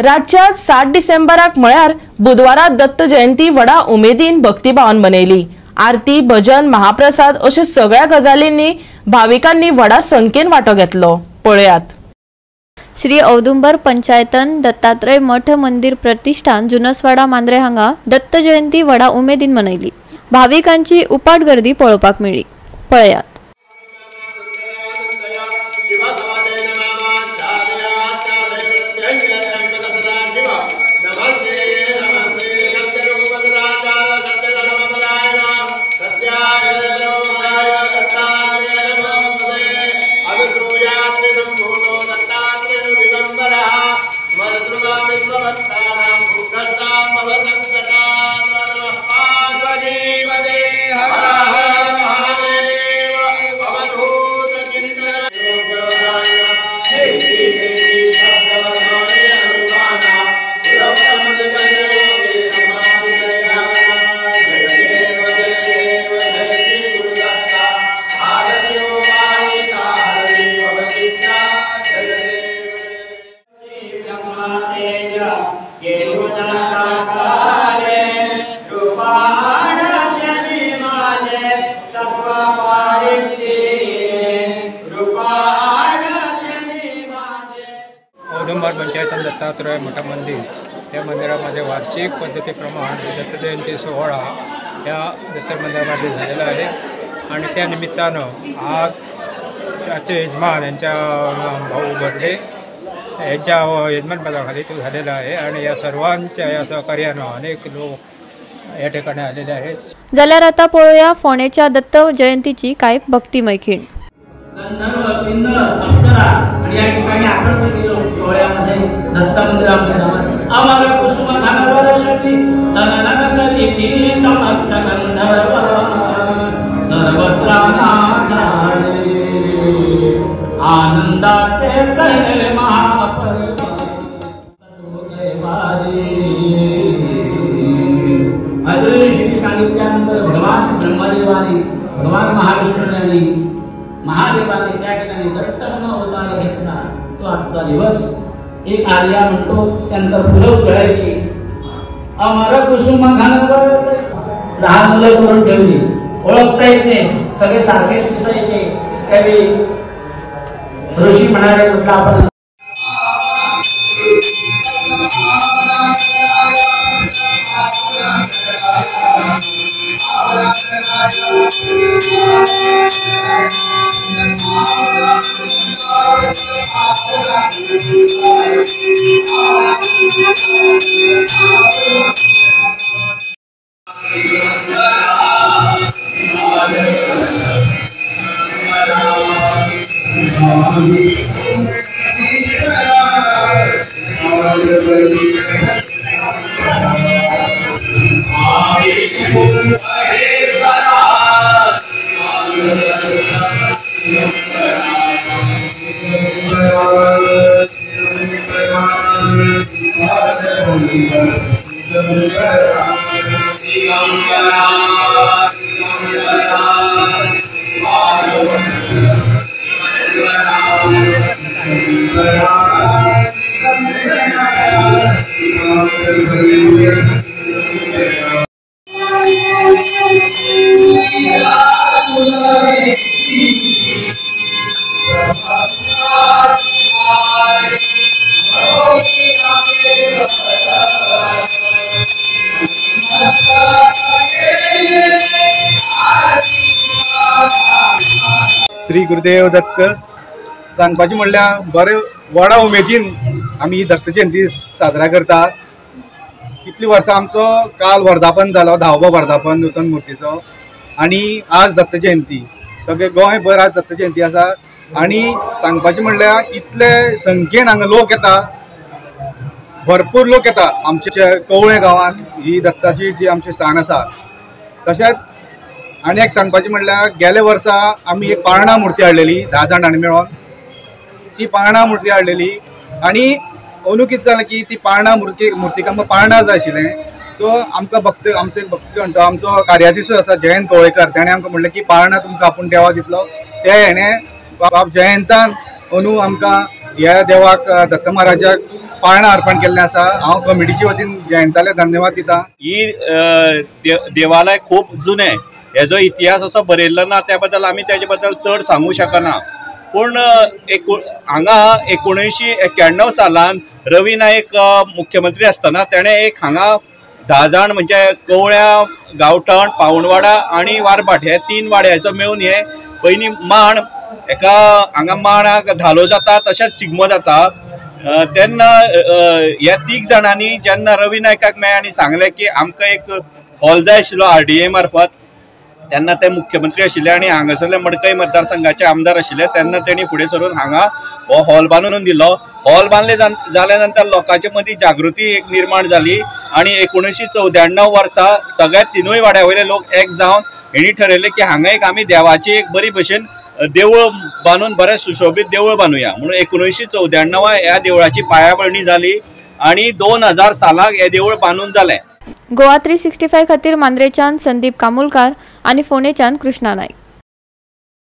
राज्यात 7 डिसेंबराक म्हळ्यार बुधवाराक दत्त जयंती व्हडा उमेदीन भक्तिभावान मनयली। आरती, भजन, महाप्रसाद अशा सगळ्या गजालींनी भाविकांनी व्हडा संख्येन वांटो घेतलो। पळयात। श्री औदुंबर पंचायतन दत्तात्रय मठ मंदिर प्रतिष्ठान जुनसवाडा मांद्रे हांगा दत्त जयंती व्हडा उमेदीन मनयली। भाविकांची उपाट गर्दी पळोवपाक मेळ्ळी। पळयात। औदुंबर पंचायतन दत्तात्रय मठ मंदिर या मंदिरामध्ये वार्षिक पद्धतीप्रमाणे दत्त जयंती सोहळा या दत्त मंदिरामध्ये झालेला आहे आणि त्या निमित्तानं आज त्याचे यजमान यांच्या भाऊ बर्डे यांच्या यजमानपदाखाली तो झालेला आहे आणि या सर्वांच्या या सहकार्यानं अनेक लोक या ठिकाणी आलेले आहेत। जाल्यार आता पळोवया फोंडेच्या दत्त जयंतीची काय भक्तिमय खीण। गंधर्व, किन्नर, अप्सरा आणि या ठिकाणी आकर्षण केलं डोळ्यामध्ये दत्त मंदिरामध्ये आम्हाला कुसुम घालवर शक्ती तननन कलिकी समस्त गंधर्व सर्वत्र नाचाले आनंदाचे सहे महापर्व होते वारी। अदृश्य सांगितल्यानंतर भगवान ब्रह्मदेवानी भगवान महाविष्णूंनी महादेवाने त्या ठिकाणी दत्त म्हणून अवतार घेतला। तो आजचा दिवस एक आर्या म्हणतो, त्यानंतर फुलं उधळायची अमर कुसुम घनवर लहान मुलं करून ठेवली, ओळखता येत नाही, सगळे सारखे दिसायचे। त्यावेळी ऋषी म्हणाले म्हटलं आपण श्री गुरुदेव दत्त सांगपाचें म्हणल्यार बरें व्हडा उमेदीन आमी दत्त जयंती साजरा करतात। कितलीं वर्सां आमचो काल वर्धापन जालो, 10वो वर्धापन नूतन मुर्तीचो आणि आज दत्त जयंती, सगळे गोंयभर आज दत्त जयंती आसा आणि सांगपाचें म्हणल्यार इतले संख्येन हांगा लोक येता, भरपूर लोक येता। आमच्या कवळे गांवांत ही दत्ताची जी आमची स्थान आसा। तशेंच आनी एक सांगपाचें म्हणल्यार गेले वर्सा आमी एक पाळणा मुर्ती हाडलेली 10 जाणांनी मेळोन। ती पाळणा मुर्ती हाडलेली आणि अंदू कितें जालें की ती पाळणा मुर्तीक आमकां पाळणा जाय आशिल्लें। सो आमकां आमचो एक भक्त म्हणटा आमचो कार्याधीश आसा जयंत कवळेकर, ताणें आमकां म्हणलें की पाळणा तुमकां आपूण देवा दितलो। ते हेणें बाब जयंतान अंदू आमकां ह्या देवाक दत्त महाराजाक पाळणा अर्पण केल्लें आसा। हांव कमिटीचे वतीन जयंताले धन्यवाद दिता। ही देवालय खूप जुने, हेजो इतिहास असो बरयल्लो ना, त्या बद्दल आमी तेजे बद्दल चड सांगू शकना। पूण हांगा 1991 सालान रवी नायक मुख्यमंत्री आसतना तेणें एक हांगा 10 जाण म्हणजे कवळ्या, गांवठण, पावणवाडा आणि वारभाट हे 3 वाड्याचो मेळून हे पयलीं मांड, एका हांगा मांडाक धालो जाता तशेंच शिगमो जाता। तेन्ना ह्या 3 जाणांनी जेन्ना रवी नायकाक मेळ्ळे आनी सांगलें की आमकां एक हॉल जाय आशिल्लो RDA मार्फत, तेन्ना ते मुख्यमंत्री आशिल्ले आनी हांगासरले मडकय मतदारसंघाचे आमदार आशिल्ले, तेन्ना तेणी फुडें सरून हांगा हो हॉल बांदून दिलो। हॉल बांदले जाल्या नंतर लोकांचे मदीं जागृती एक निर्माण जाली आनी 1994 वर्सा सगळ्या 3 वाड्या वयले लोक एक जावन हेणी ठरयलें की हांगा एक आमी देवाची एक बरी भशेन देवूळ बांदून बरें सुशोभीत देवूळ बांदुया म्हणून 1994 ह्या देवळाची पायाभरणी जाली आनी 2000 सालाक हे देवूळ बांदून जालें। गोवा 365 खातीर मांद्रेच्यान संदीप कामुलकार आणि फोंडेच्यान कृष्णा नाईक।